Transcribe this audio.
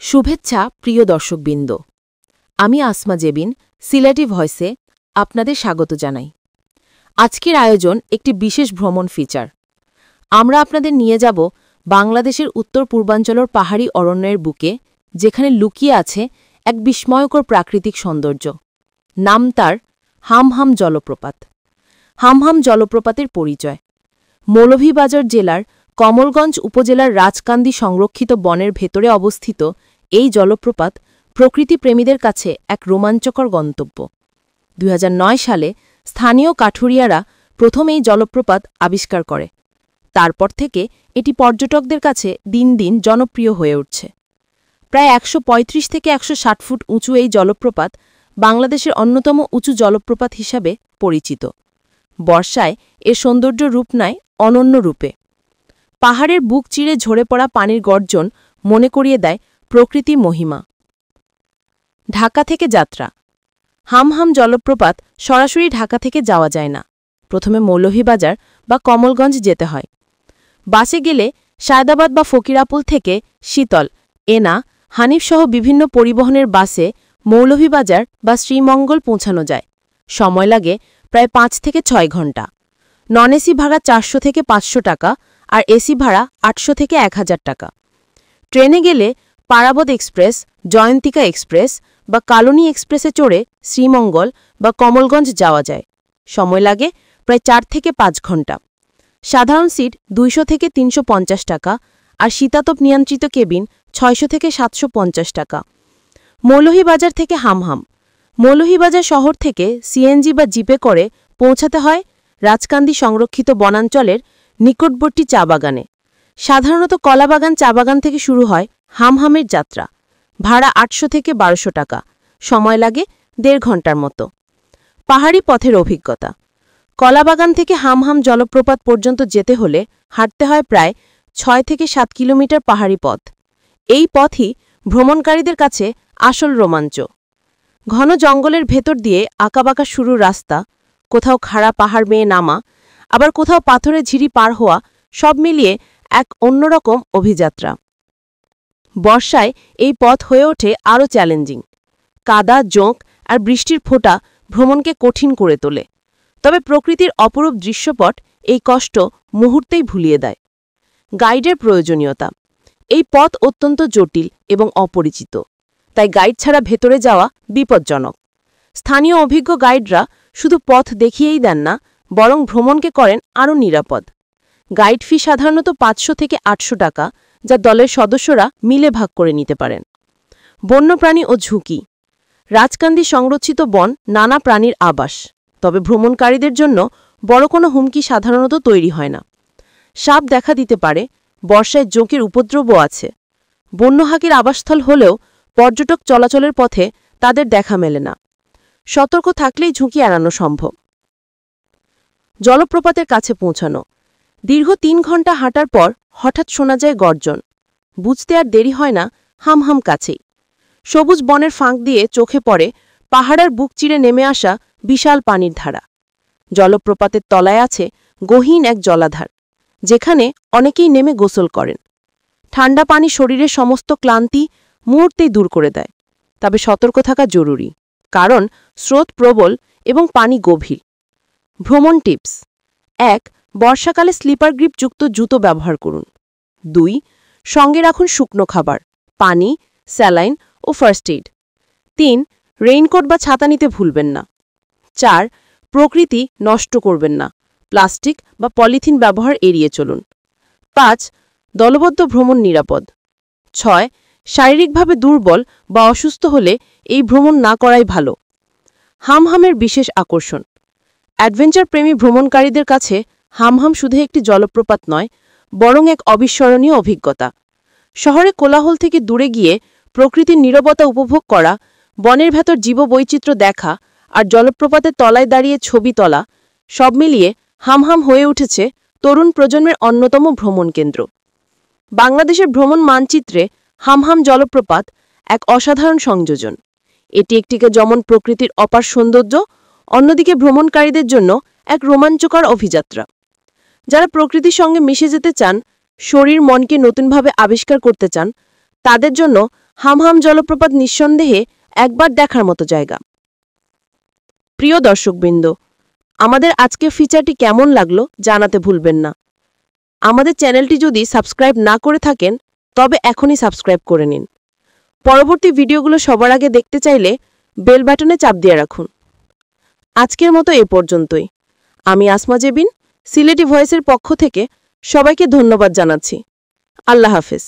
শুভেচ্ছা প্রিয় দর্শকবৃন্দ, আমি আসমা জেবিন সিলেটি ভয়েসে আপনাদের স্বাগত জানাই। আজকের আয়োজন একটি বিশেষ ভ্রমণ ফিচার। আমরা আপনাদের নিয়ে যাব বাংলাদেশের উত্তর পূর্বাঞ্চলের পাহাড়ি অরণ্যের বুকে, যেখানে লুকিয়ে আছে এক বিস্ময়কর প্রাকৃতিক সৌন্দর্য। নাম তার হামহাম জলপ্রপাত। হামহাম জলপ্রপাতের পরিচয়। মৌলভীবাজার জেলার কমলগঞ্জ উপজেলার রাজকান্দি সংরক্ষিত বনের ভেতরে অবস্থিত এই জলপ্রপাত প্রকৃতিপ্রেমীদের কাছে এক রোমাঞ্চকর গন্তব্য। ২০০৯ সালে স্থানীয় কাঠুরিয়ারা প্রথম এই জলপ্রপাত আবিষ্কার করে। তারপর থেকে এটি পর্যটকদের কাছে দিন দিন জনপ্রিয় হয়ে উঠছে। প্রায় ১৩৫ থেকে ১৬০ ফুট উঁচু এই জলপ্রপাত বাংলাদেশের অন্যতম উঁচু জলপ্রপাত হিসাবে পরিচিত। বর্ষায় এর সৌন্দর্য রূপ নেয় অনন্য রূপে। পাহাড়ের বুক চিরে ঝরে পড়া পানির গর্জন মনে করিয়ে দেয় প্রকৃতি মহিমা। ঢাকা থেকে যাত্রা। হামহাম জলপ্রপাত সরাসরি ঢাকা থেকে যাওয়া যায় না। প্রথমে মৌলভীবাজার বা কমলগঞ্জ যেতে হয়। বাসে গেলে সায়দাবাদ বা ফকিরাপুল থেকে শীতল, এনা, হানিফসহ বিভিন্ন পরিবহনের বাসে মৌলভীবাজার বা শ্রীমঙ্গল পৌঁছানো যায়। সময় লাগে প্রায় ৫ থেকে ৬ ঘণ্টা। নন এসি ভাড়া ৪০০ থেকে ৫০০ টাকা আর এসি ভাড়া ৮০০ থেকে ১০০০ টাকা। ট্রেনে গেলে পারাবত এক্সপ্রেস, জয়ন্তিকা এক্সপ্রেস বা কালনী এক্সপ্রেসে চড়ে শ্রীমঙ্গল বা কমলগঞ্জ যাওয়া যায়। সময় লাগে প্রায় ৪ থেকে ৫ ঘণ্টা। সাধারণ সিট ২০০ থেকে ৩৫০ টাকা আর শীতাতপ নিয়ন্ত্রিত কেবিন ৬০০ থেকে ৭৫০ টাকা। মৌলভীবাজার থেকে হামহাম। মৌলভীবাজার শহর থেকে সিএনজি বা জিপে করে পৌঁছাতে হয় রাজকান্দি সংরক্ষিত বনাঞ্চলের নিকটবর্তী চা বাগানে। সাধারণত কলাবাগান চা বাগান থেকে শুরু হয় হামহামের যাত্রা। ভাড়া ৮০০ থেকে ১২০০ টাকা। সময় লাগে ১.৫ ঘণ্টার মতো। পাহাড়ি পথের অভিজ্ঞতা। কলাবাগান থেকে হামহাম জলপ্রপাত পর্যন্ত যেতে হলে হাঁটতে হয় প্রায় ৬ থেকে ৭ কিলোমিটার পাহাড়ি পথ। এই পথই ভ্রমণকারীদের কাছে আসল রোমাঞ্চ। ঘন জঙ্গলের ভেতর দিয়ে আঁকাবাঁকা শুরু রাস্তা, কোথাও খাড়া পাহাড় বেয়ে নামা, আবার কোথাও পাথরের ঝিরি পার হওয়া, সব মিলিয়ে এক অন্যরকম অভিযাত্রা। বর্ষায় এই পথ হয়ে ওঠে আরও চ্যালেঞ্জিং। কাদা, জোঁক আর বৃষ্টির ফোঁটা ভ্রমণকে কঠিন করে তোলে। তবে প্রকৃতির অপরূপ দৃশ্যপট এই কষ্ট মুহূর্তেই ভুলিয়ে দেয়। গাইডের প্রয়োজনীয়তা। এই পথ অত্যন্ত জটিল এবং অপরিচিত, তাই গাইড ছাড়া ভেতরে যাওয়া বিপজ্জনক। স্থানীয় অভিজ্ঞ গাইডরা শুধু পথ দেখিয়েই দেন না, বরং ভ্রমণকে করেন আরও নিরাপদ। গাইড ফি সাধারণত ৫০০ থেকে ৮০০ টাকা, যা দলের সদস্যরা মিলে ভাগ করে নিতে পারেন। বন্যপ্রাণী ও ঝুঁকি। রাজকান্দি সংরক্ষিত বন নানা প্রাণীর আবাস, তবে ভ্রমণকারীদের জন্য বড় কোনো হুমকি সাধারণত তৈরি হয় না। সাপ দেখা দিতে পারে, বর্ষায় জোঁকের উপদ্রবও আছে। বন্যহাকির আবাসস্থল হলেও পর্যটক চলাচলের পথে তাদের দেখা মেলে না। সতর্ক থাকলেই ঝুঁকি এড়ানো সম্ভব। জলপ্রপাতের কাছে পৌঁছানো। দীর্ঘ ৩ ঘণ্টা হাঁটার পর হঠাৎ শোনা যায় গর্জন। বুঝতে আর দেরি হয় না, হামহাম কাছেই। সবুজ বনের ফাঁক দিয়ে চোখে পড়ে পাহাড়ের বুক চিরে নেমে আসা বিশাল পানির ধারা। জলপ্রপাতের তলায় আছে গহীন এক জলাধার, যেখানে অনেকেই নেমে গোসল করেন। ঠান্ডা পানি শরীরের সমস্ত ক্লান্তি মুহূর্তেই দূর করে দেয়। তবে সতর্ক থাকা জরুরি, কারণ স্রোত প্রবল এবং পানি গভীর। ভ্রমণ টিপস। ১. বর্ষাকালে স্লিপার গ্রিপযুক্ত জুতো ব্যবহার করুন। ২. সঙ্গে রাখুন শুকনো খাবার, পানি, স্যালাইন ও ফার্স্ট এইড। ৩. রেইনকোট বা ছাতা নিতে ভুলবেন না। ৪. প্রকৃতি নষ্ট করবেন না, প্লাস্টিক বা পলিথিন ব্যবহার এড়িয়ে চলুন। ৫. দলবদ্ধ ভ্রমণ নিরাপদ। ৬. শারীরিকভাবে দুর্বল বা অসুস্থ হলে এই ভ্রমণ না করাই ভালো। হামহামের বিশেষ আকর্ষণ। অ্যাডভেঞ্চার প্রেমী ভ্রমণকারীদের কাছে হামহাম শুধু একটি জলপ্রপাত নয়, বরং এক অবিস্মরণীয় অভিজ্ঞতা। শহরে কোলাহল থেকে দূরে গিয়ে প্রকৃতির নীরবতা উপভোগ করা, বনের ভেতর জীববৈচিত্র্য দেখা আর জলপ্রপাতের তলায় দাঁড়িয়ে ছবি তোলা, সব মিলিয়ে হামহাম হয়ে উঠেছে তরুণ প্রজন্মের অন্যতম ভ্রমণ কেন্দ্র। বাংলাদেশের ভ্রমণ মানচিত্রে হামহাম জলপ্রপাত এক অসাধারণ সংযোজন। এটি একটিকে যেমন প্রকৃতির অপার সৌন্দর্য, অন্যদিকে ভ্রমণকারীদের জন্য এক রোমাঞ্চকর অভিযাত্রা। যারা প্রকৃতির সঙ্গে মিশে যেতে চান, শরীর মনকে নতুনভাবে আবিষ্কার করতে চান, তাদের জন্য হামহাম জলপ্রপাত নিঃসন্দেহে একবার দেখার মতো জায়গা। প্রিয় দর্শকবৃন্দ, আমাদের আজকের ফিচারটি কেমন লাগলো জানাতে ভুলবেন না। আমাদের চ্যানেলটি যদি সাবস্ক্রাইব না করে থাকেন তবে এখনই সাবস্ক্রাইব করে নিন। পরবর্তী ভিডিওগুলো সবার আগে দেখতে চাইলে বেল বাটনে চাপ দিয়ে রাখুন। আজকের মতো এ পর্যন্তই। আমি আসমা জেবিন, সিলেটি ভয়েসের পক্ষ থেকে সবাইকে ধন্যবাদ জানাচ্ছি। আল্লাহ হাফেজ।